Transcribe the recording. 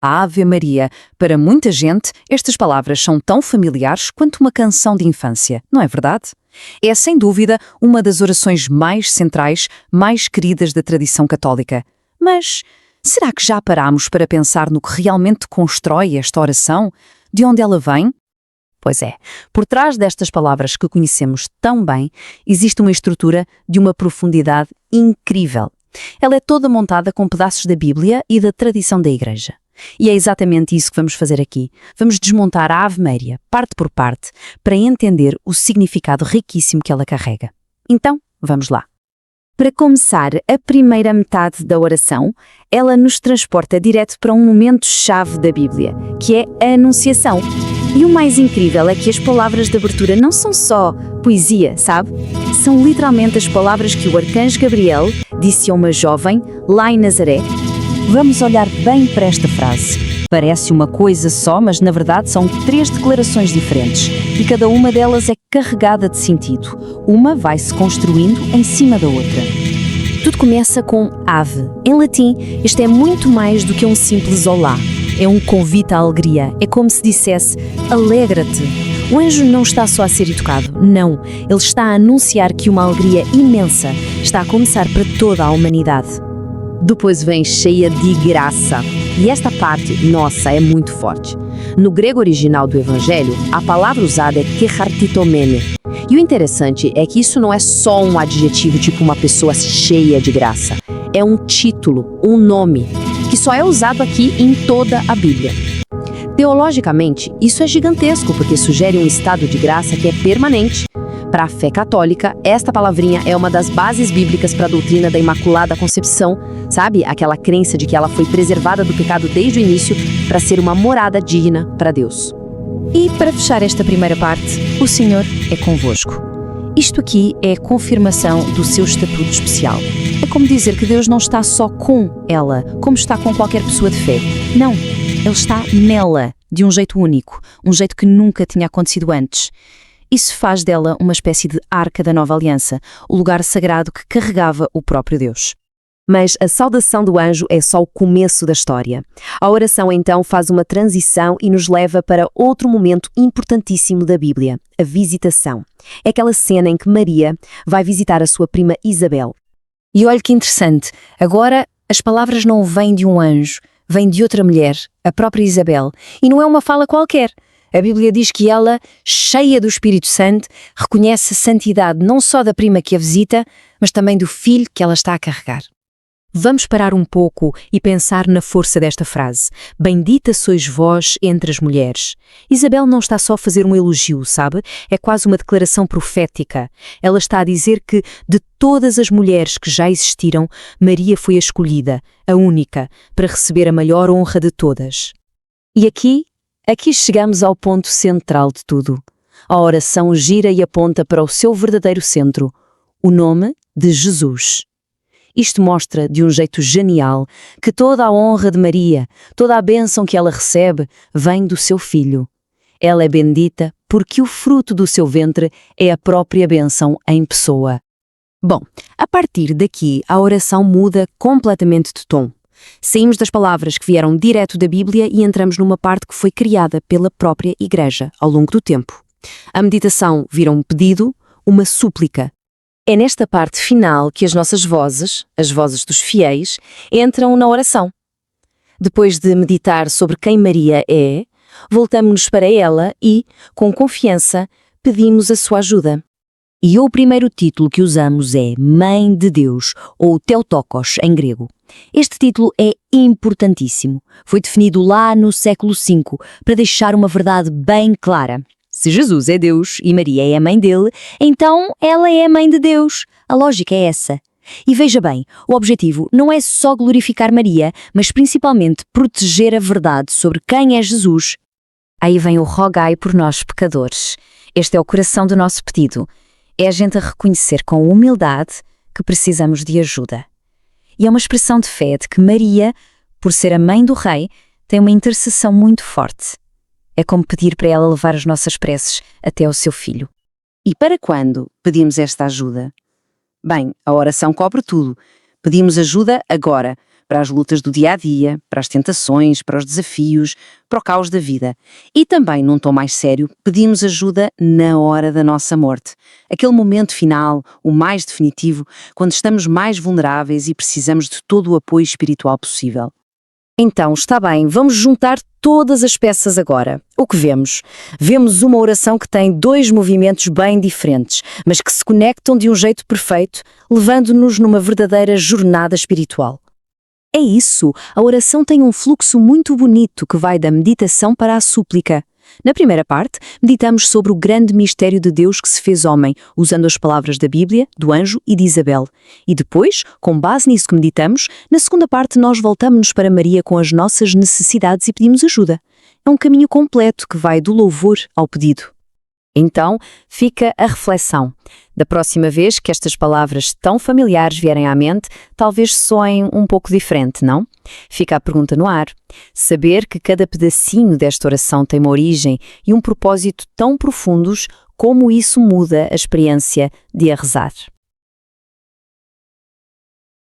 A Ave Maria. Para muita gente, estas palavras são tão familiares quanto uma canção de infância, não é verdade? É, sem dúvida, uma das orações mais centrais, mais queridas da tradição católica. Mas será que já parámos para pensar no que realmente constrói esta oração? De onde ela vem? Pois é, por trás destas palavras que conhecemos tão bem, existe uma estrutura de uma profundidade incrível. Ela é toda montada com pedaços da Bíblia e da tradição da Igreja. E é exatamente isso que vamos fazer aqui. Vamos desmontar a Ave Maria, parte por parte, para entender o significado riquíssimo que ela carrega. Então, vamos lá. Para começar, a primeira metade da oração, ela nos transporta direto para um momento-chave da Bíblia, que é a Anunciação. E o mais incrível é que as palavras de abertura não são só poesia, sabe? São literalmente as palavras que o arcanjo Gabriel disse a uma jovem lá em Nazaré. Vamos olhar bem para esta frase. Parece uma coisa só, mas na verdade são 3 declarações diferentes e cada uma delas é carregada de sentido. Uma vai-se construindo em cima da outra. Tudo começa com ave. Em latim, isto é muito mais do que um simples olá. É um convite à alegria. É como se dissesse, alegra-te. O anjo não está só a ser educado, não. Ele está a anunciar que uma alegria imensa está a começar para toda a humanidade. Depois vem cheia de graça. E esta parte, nossa, é muito forte. No grego original do Evangelho, a palavra usada é kechartitomene. E o interessante é que isso não é só um adjetivo tipo uma pessoa cheia de graça. É um título, um nome, que só é usado aqui em toda a Bíblia. Teologicamente, isso é gigantesco, porque sugere um estado de graça que é permanente. Para a fé católica, esta palavrinha é uma das bases bíblicas para a doutrina da Imaculada Concepção, sabe? Aquela crença de que ela foi preservada do pecado desde o início para ser uma morada digna para Deus. E para fechar esta primeira parte, o Senhor é convosco. Isto aqui é a confirmação do seu estatuto especial. É como dizer que Deus não está só com ela, como está com qualquer pessoa de fé. Não, Ele está nela, de um jeito único, um jeito que nunca tinha acontecido antes. Isso faz dela uma espécie de arca da nova aliança, o lugar sagrado que carregava o próprio Deus. Mas a saudação do anjo é só o começo da história. A oração então faz uma transição e nos leva para outro momento importantíssimo da Bíblia, a visitação. É aquela cena em que Maria vai visitar a sua prima Isabel. E olha que interessante, agora as palavras não vêm de um anjo, vêm de outra mulher, a própria Isabel, e não é uma fala qualquer. A Bíblia diz que ela, cheia do Espírito Santo, reconhece a santidade não só da prima que a visita, mas também do filho que ela está a carregar. Vamos parar um pouco e pensar na força desta frase. Bendita sois vós entre as mulheres. Isabel não está só a fazer um elogio, sabe? É quase uma declaração profética. Ela está a dizer que, de todas as mulheres que já existiram, Maria foi a escolhida, a única, para receber a maior honra de todas. E aqui chegamos ao ponto central de tudo. A oração gira e aponta para o seu verdadeiro centro, o nome de Jesus. Isto mostra, de um jeito genial, que toda a honra de Maria, toda a bênção que ela recebe, vem do seu filho. Ela é bendita porque o fruto do seu ventre é a própria bênção em pessoa. Bom, a partir daqui, a oração muda completamente de tom. Saímos das palavras que vieram direto da Bíblia e entramos numa parte que foi criada pela própria Igreja ao longo do tempo. A meditação vira um pedido, uma súplica. É nesta parte final que as nossas vozes, as vozes dos fiéis, entram na oração. Depois de meditar sobre quem Maria é, voltamos-nos para ela e, com confiança, pedimos a sua ajuda. E o primeiro título que usamos é Mãe de Deus, ou Theotokos em grego. Este título é importantíssimo. Foi definido lá no século V para deixar uma verdade bem clara. Se Jesus é Deus e Maria é a mãe dele, então ela é a mãe de Deus. A lógica é essa. E veja bem, o objetivo não é só glorificar Maria, mas principalmente proteger a verdade sobre quem é Jesus. Aí vem o rogai por nós pecadores. Este é o coração do nosso pedido. É a gente a reconhecer com humildade que precisamos de ajuda. E é uma expressão de fé de que Maria, por ser a mãe do rei, tem uma intercessão muito forte. É como pedir para ela levar as nossas preces até ao seu filho. E para quando pedimos esta ajuda? Bem, a oração cobre tudo. Pedimos ajuda agora, para as lutas do dia a dia, para as tentações, para os desafios, para o caos da vida. E também, num tom mais sério, pedimos ajuda na hora da nossa morte. Aquele momento final, o mais definitivo, quando estamos mais vulneráveis e precisamos de todo o apoio espiritual possível. Então, está bem, vamos juntar todas as peças agora. O que vemos? Vemos uma oração que tem dois movimentos bem diferentes, mas que se conectam de um jeito perfeito, levando-nos numa verdadeira jornada espiritual. É isso, a oração tem um fluxo muito bonito que vai da meditação para a súplica. Na primeira parte, meditamos sobre o grande mistério de Deus que se fez homem, usando as palavras da Bíblia, do anjo e de Isabel. E depois, com base nisso que meditamos, na segunda parte nós voltamos-nos para Maria com as nossas necessidades e pedimos ajuda. É um caminho completo que vai do louvor ao pedido. Então, fica a reflexão. Da próxima vez que estas palavras tão familiares vierem à mente, talvez soem um pouco diferente, não? Fica a pergunta no ar. Saber que cada pedacinho desta oração tem uma origem e um propósito tão profundos, como isso muda a experiência de a rezar.